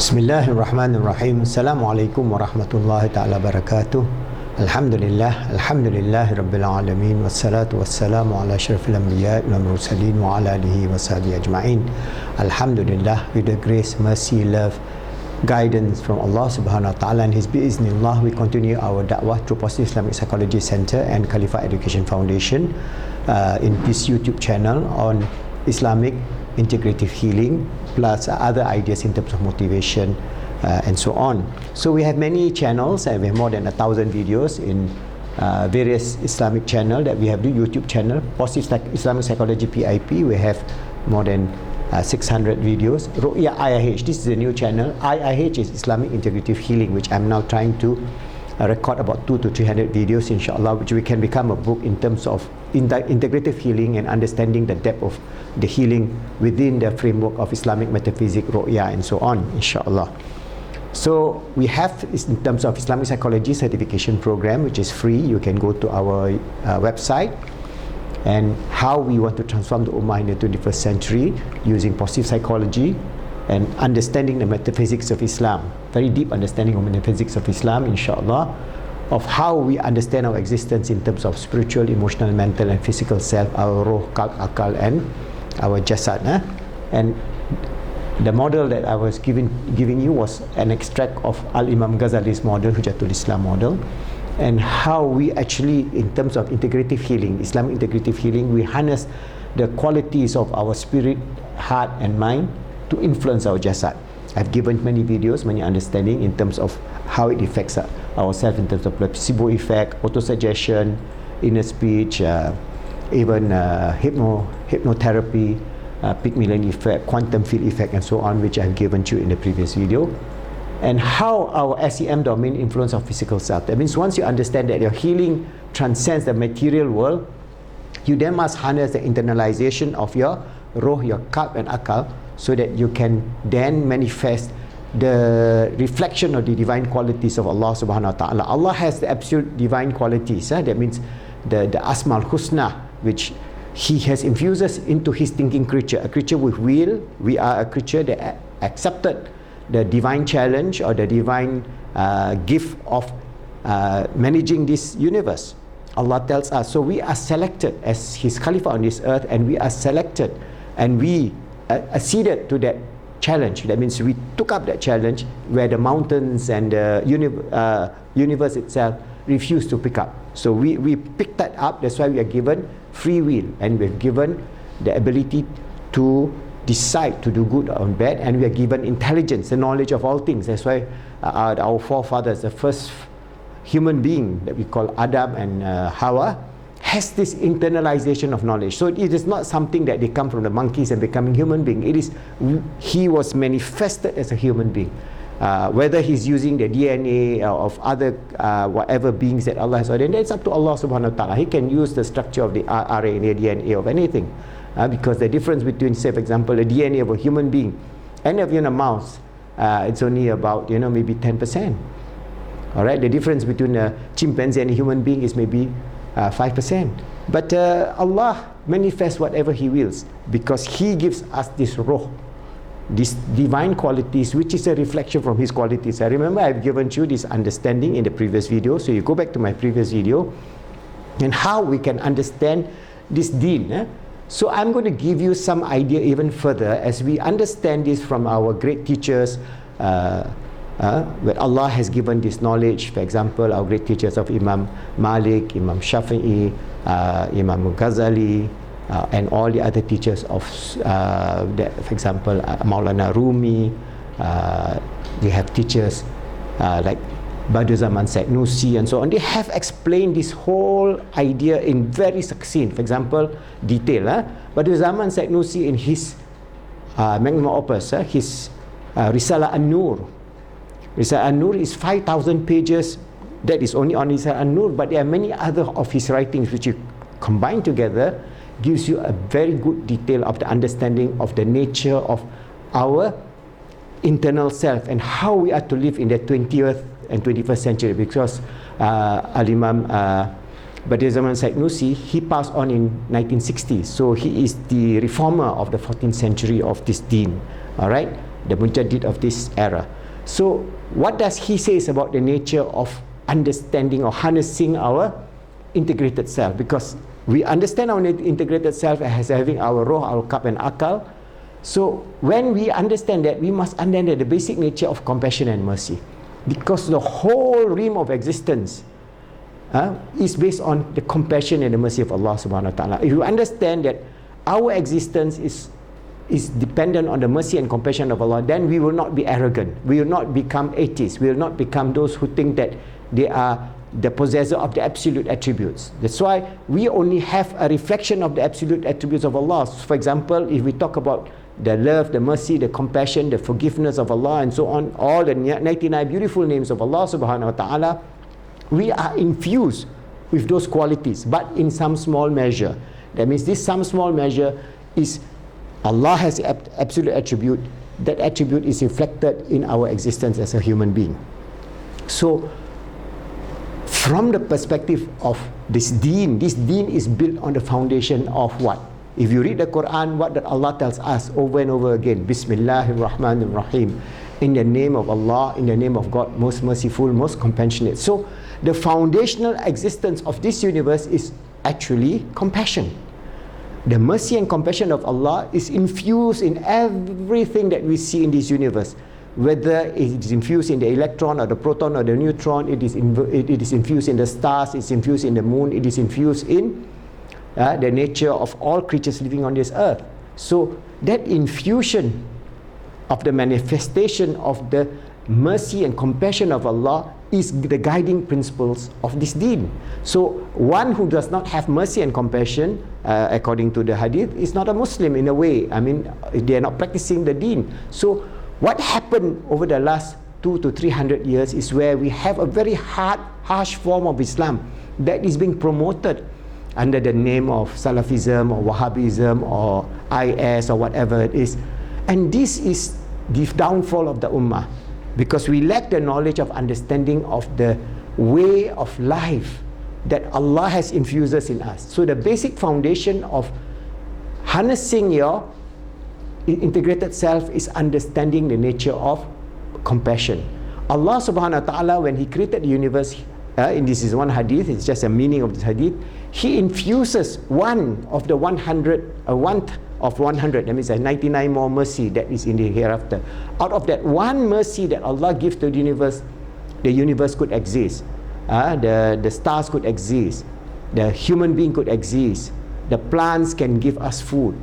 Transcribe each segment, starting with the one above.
Bismillahirrahmanirrahim. Assalamualaikum warahmatullahi ta'ala barakatuh. Alhamdulillah Rabbil Alamin. Wassalatu wassalamu ala asyrafil anbiya wal mursalin wa ala alihi wa sahbihi ajma'in. Alhamdulillah, with the grace, mercy, love, guidance from Allah subhanahu wa ta'ala and His biiznillah, we continue our da'wah through Positive Islamic Psychology Center and Khalifa Education Foundation in this YouTube channel on Islamic integrative healing, plus other ideas in terms of motivation and so on. So we have many channels, and we have more than 1,000 videos in various Islamic channels that we have. The YouTube channel, Positive Islamic Psychology PIP, we have more than 600 videos. Ru'ya IIH, this is a new channel. IIH is Islamic integrative healing, which I'm now trying to record about 200 to 300 videos, inshallah, which we can become a book in terms of integrative healing and understanding the depth of the healing within the framework of Islamic metaphysics, ru'ya, and so on, inshallah. So we have, in terms of Islamic psychology certification program, which is free. You can go to our website, and how we want to transform the Ummah in the 21st century using positive psychology and understanding the metaphysics of Islam, very deep understanding of metaphysics of Islam, inshallah, of how we understand our existence in terms of spiritual, emotional, mental and physical self, our ruh, qalb, akal and our jasad. And the model that I was giving you was an extract of Al-Imam Ghazali's model, Hujatul Islam model, and how we actually, in terms of integrative healing, Islamic integrative healing, we harness the qualities of our spirit, heart and mind to influence our jasad. I've given many videos, many understanding in terms of how it affects ourselves in terms of placebo effect, autosuggestion, inner speech, even hypnotherapy, Pygmalion effect, quantum field effect and so on, which I've given you in the previous video. And how our SEM domain influence our physical self. That means once you understand that your healing transcends the material world, you then must harness the internalization of your ruh, your qalb and akal, so that you can then manifest the reflection of the divine qualities of Allah subhanahu wa ta'ala. Allah has the absolute divine qualities. That means the Asmaul Husna, which He has infused us into His thinking creature, a creature with will. We are a creature that accepted the divine challenge or the divine gift of managing this universe. Allah tells us, so we are selected as His Khalifa on this earth, and we are selected and we acceded to that challenge. That means we took up that challenge where the mountains and the universe itself refused to pick up. So we picked that up. That's why we are given free will, and we're given the ability to decide to do good or bad, and we are given intelligence, the knowledge of all things. That's why our forefathers, the first human being that we call Adam and Hawa, has this internalization of knowledge. So it is not something that they come from the monkeys and becoming human being. It is, he was manifested as a human being. Whether he's using the DNA of other whatever beings that Allah has ordained, it's up to Allah subhanahu wa ta'ala. He can use the structure of the RNA, DNA of anything. Because the difference between, say for example, the DNA of a human being and of a mouse, it's only about maybe 10%. Alright, the difference between a chimpanzee and a human being is maybe 5%. But Allah manifests whatever He wills, because He gives us this ruh, these divine qualities, which is a reflection from His qualities. I remember I've given you this understanding in the previous video, so you go back to my previous video, and how we can understand this deen. So I'm going to give you some idea even further as we understand this from our great teachers, where Allah has given this knowledge. For example, our great teachers of Imam Malik, Imam Shafi'i, Imam Ghazali, and all the other teachers of, for example, Maulana Rumi. We have teachers like Badiuzzzaman Said Nursi and so on. They have explained this whole idea in very succinct, for example, detail. Badiuzzzaman Said Nursi in his magnum opus, his Risalah An-Nur. Risalah An-Nur is 5,000 pages. That is only on Risalah An-Nur, but there are many other of his writings which you combine together, gives you a very good detail of the understanding of the nature of our internal self and how we are to live in the 20th and 21st century. Because Al-Imam Badiuzzzaman Said Nursi, he passed on in 1960, so he is the reformer of the 14th century of this deen. Alright, the mujaddid of this era. So what does he say about the nature of understanding or harnessing our integrated self? Because we understand our integrated self as having our roh, our qalb and akal. So when we understand that, we must understand the basic nature of compassion and mercy, because the whole realm of existence is based on the compassion and the mercy of Allah subhanahu wa ta'ala. If you understand that our existence is dependent on the mercy and compassion of Allah, then we will not be arrogant, we will not become atheists, we will not become those who think that they are the possessor of the absolute attributes. That's why we only have a reflection of the absolute attributes of Allah. For example, if we talk about the love, the mercy, the compassion, the forgiveness of Allah and so on, all the 99 beautiful names of Allah subhanahu wa ta'ala, we are infused with those qualities, but in some small measure. That means this some small measure is Allah has absolute attribute. That attribute is reflected in our existence as a human being. So from the perspective of this deen is built on the foundation of what? If you read the Quran, what that Allah tells us over and over again, Bismillahir Rahmanir Rahim, in the name of Allah, in the name of God, most merciful, most compassionate. So the foundational existence of this universe is actually compassion. The mercy and compassion of Allah is infused in everything that we see in this universe. Whether it is infused in the electron or the proton or the neutron, it is infused in the stars, it's infused in the moon, it is infused in the nature of all creatures living on this earth. So that infusion of the manifestation of the mercy and compassion of Allah is the guiding principles of this deen. So one who does not have mercy and compassion, according to the hadith, is not a Muslim in a way. I mean, they are not practicing the deen. So what happened over the last 200 to 300 years is where we have a very harsh form of Islam that is being promoted under the name of Salafism or Wahhabism or IS or whatever it is. And this is the downfall of the Ummah, because we lack the knowledge of understanding of the way of life that Allah has infused us in us. So the basic foundation of harnessing your integrated self is understanding the nature of compassion. Allah subhanahu wa ta'ala, when He created the universe, and this is one hadith, it's just a meaning of this hadith, He infuses one of the 100, of 100, that means 99 more mercy that is in the hereafter. Out of that one mercy that Allah gives to the universe could exist. The stars could exist. The human being could exist. The plants can give us food.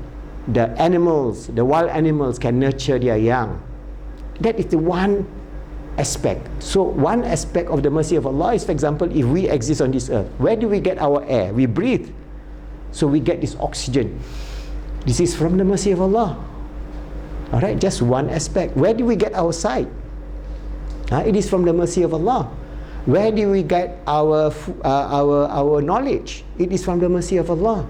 The animals, the wild animals can nurture their young. That is the one aspect. So one aspect of the mercy of Allah is, for example, if we exist on this earth, where do we get our air? We breathe. So we get this oxygen. This is from the mercy of Allah. Alright, just one aspect. Where do we get our sight? It is from the mercy of Allah. Where do we get our knowledge? It is from the mercy of Allah.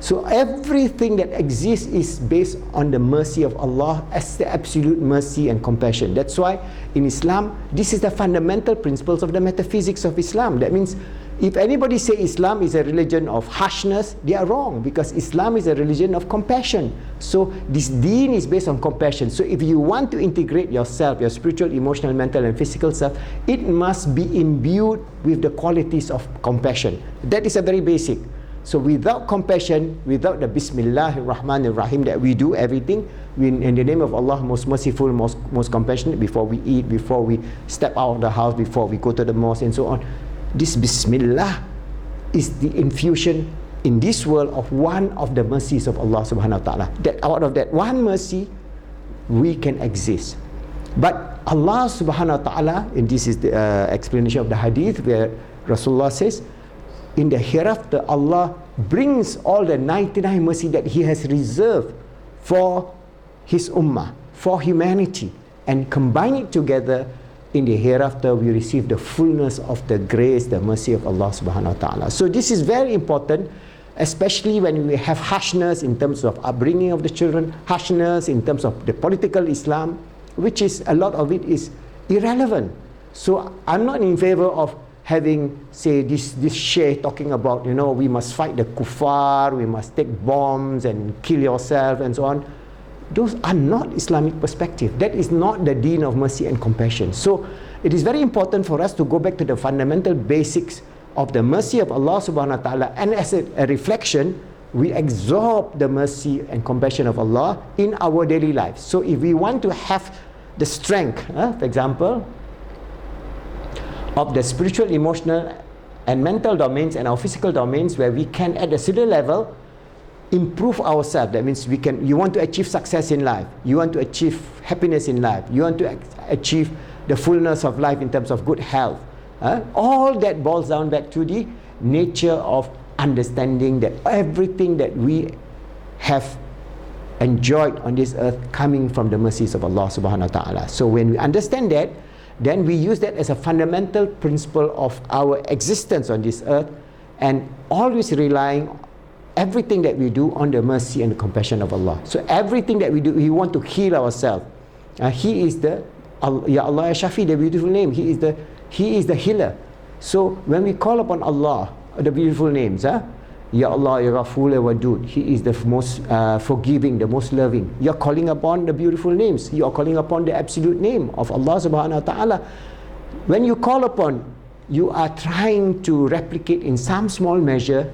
So everything that exists is based on the mercy of Allah as the absolute mercy and compassion. That's why in Islam, this is the fundamental principles of the metaphysics of Islam. That means if anybody say Islam is a religion of harshness, they are wrong, because Islam is a religion of compassion. So this deen is based on compassion. So if you want to integrate yourself, your spiritual, emotional, mental and physical self, it must be imbued with the qualities of compassion. That is a very basic. So without compassion, without the Bismillahir Rahmanir Rahim, that we do everything in the name of Allah, most merciful, most compassionate, before we eat, before we step out of the house, before we go to the mosque and so on. This Bismillah is the infusion in this world of one of the mercies of Allah subhanahu wa ta'ala. That out of that one mercy, we can exist. But Allah subhanahu wa ta'ala, and this is the explanation of the hadith where Rasulullah says, in the hereafter, Allah brings all the 99 mercy that He has reserved for His ummah, for humanity, and combine it together. In the hereafter, we receive the fullness of the grace, the mercy of Allah subhanahu wa ta'ala. So this is very important, especially when we have harshness in terms of upbringing of the children, harshness in terms of the political Islam, which is, a lot of it is irrelevant. So I'm not in favor of having, say, this shaykh talking about, you know, we must fight the kuffar, we must take bombs and kill yourself and so on. those are not Islamic perspective. That is not the deen of mercy and compassion. So it is very important for us to go back to the fundamental basics of the mercy of Allah subhanahu wa ta'ala, and as a reflection, we absorb the mercy and compassion of Allah in our daily lives. So if we want to have the strength, for example, of the spiritual, emotional and mental domains and our physical domains, where we can at a cellular level improve ourselves. That means you want to achieve success in life, you want to achieve happiness in life, you want to achieve the fullness of life in terms of good health. All that boils down back to the nature of understanding that everything that we have enjoyed on this earth coming from the mercies of Allah subhanahu wa ta'ala. So when we understand that, then we use that as a fundamental principle of our existence on this earth, and always relying everything that we do on the mercy and the compassion of Allah. So everything that we do, we want to heal ourselves. He is the Ya Allah Ya Shafi, the beautiful name. He is the healer. So when we call upon Allah, the beautiful names, Ya Allah, Ya Ghafur, Ya Wadud, He is the most forgiving, the most loving. You are calling upon the beautiful names. You are calling upon the absolute name of Allah subhanahu wa ta'ala. When you call upon, you are trying to replicate in some small measure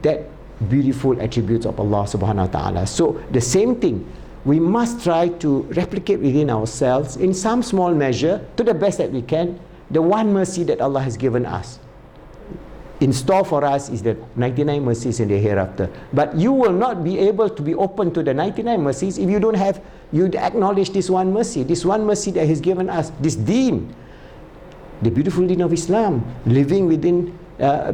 that beautiful attributes of Allah subhanahu wa ta'ala. So the same thing, we must try to replicate within ourselves in some small measure, to the best that we can, the one mercy that Allah has given us. In store for us is the 99 mercies in the hereafter. But you will not be able to be open to the 99 mercies if you don't have, you acknowledge this one mercy that He's given us, this deen, the beautiful deen of Islam, living within,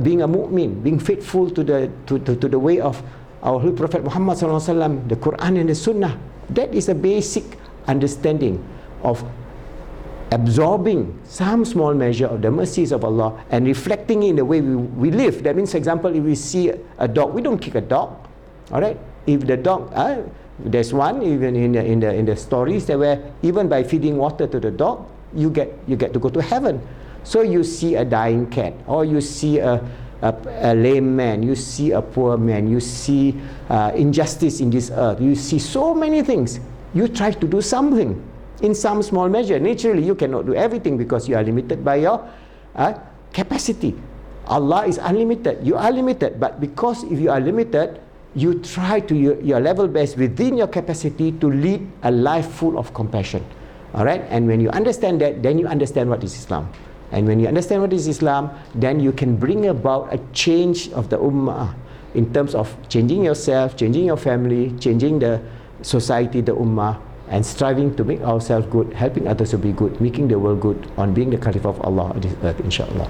being a mu'min, being faithful to the way of our Holy Prophet Muhammad sallallahu alaihi wasallam, the Quran and the Sunnah. That is a basic understanding of absorbing some small measure of the mercies of Allah and reflecting in the way we live. That means, for example, if we see a dog, we don't kick a dog. All right. If the dog, there's one even in the stories that where even by feeding water to the dog, you get to go to heaven. So you see a dying cat, or you see a lame man, you see a poor man, you see injustice in this earth, you see so many things. You try to do something in some small measure. Naturally, you cannot do everything because you are limited by your capacity. Allah is unlimited, you are limited, but because if you are limited, you try to your level best within your capacity to lead a life full of compassion. All right, and when you understand that, then you understand what is Islam. And when you understand what is Islam, then you can bring about a change of the ummah in terms of changing yourself, changing your family, changing the society, the ummah, and striving to make ourselves good, helping others to be good, making the world good, on being the Caliph of Allah on this earth, inshallah.